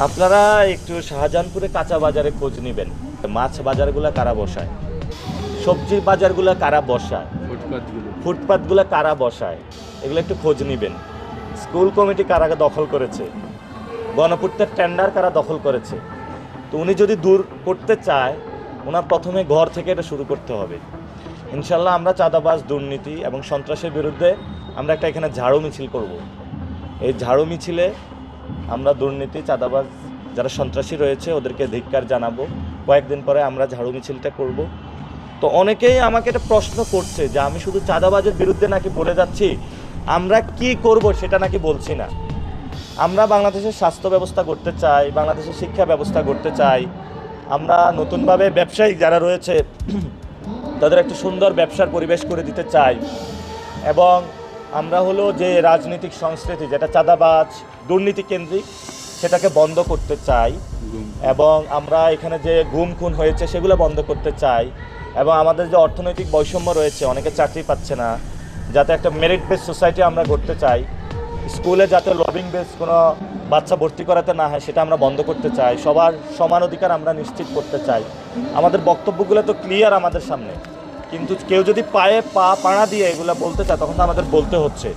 আপনারা একটু শাহজাহানপুরে কাঁচা বাজারে খোঁজ নেবেন, মাছ বাজারগুলো কারা বসায়, সবজি বাজারগুলো কারা বসায়, ফুটপাতগুলো কারা বসায়, এগুলো একটু খোঁজ নেবেন। স্কুল কমিটি কারা দখল করেছে, গণপূর্তের টেন্ডার কারা দখল করেছে। তো উনি যদি দূর করতে চায়, ওনার প্রথমে ঘর থেকে এটা শুরু করতে হবে। ইনশাল্লাহ আমরা চাঁদাবাজ, দুর্নীতি এবং সন্ত্রাসের বিরুদ্ধে আমরা একটা এখানে ঝাড়ু মিছিল করব। এই ঝাড়ু মিছিলে আমরা দুর্নীতি, চাঁদাবাজ, যারা সন্ত্রাসী রয়েছে ওদেরকে ধিক্কার জানাবো। কয়েকদিন পরে আমরা ঝাড়ু মিছিলটা করব। তো অনেকেই আমাকে একটা প্রশ্ন করছে যে আমি শুধু চাঁদাবাজের বিরুদ্ধে নাকি বলে যাচ্ছি, আমরা কি করব সেটা নাকি বলছি না। আমরা বাংলাদেশের স্বাস্থ্য ব্যবস্থা করতে চাই, বাংলাদেশের শিক্ষা ব্যবস্থা করতে চাই। আমরা নতুনভাবে ব্যবসায়িক যারা রয়েছে তাদের একটা সুন্দর ব্যবসার পরিবেশ করে দিতে চাই। এবং আমরা হলো যে রাজনৈতিক সংস্কৃতি যেটা চাঁদাবাজ, দুর্নীতি কেন্দ্রিক, সেটাকে বন্ধ করতে চাই। এবং আমরা এখানে যে গুম খুন হয়েছে সেগুলো বন্ধ করতে চাই। এবং আমাদের যে অর্থনৈতিক বৈষম্য রয়েছে, অনেকে চাকরি পাচ্ছে না, যাতে একটা মেরিট বেস সোসাইটি আমরা করতে চাই। স্কুলে যাতে লবিং বেস কোনো বাচ্চা ভর্তি করাতে না হয় সেটা আমরা বন্ধ করতে চাই। সবার সমান অধিকার আমরা নিশ্চিত করতে চাই। আমাদের বক্তব্যগুলো তো ক্লিয়ার আমাদের সামনে, কিন্তু কেউ যদি পায়ে পা পাড়া দিয়ে এগুলো বলতে চায় তখন তো আমাদের বলতে হচ্ছে।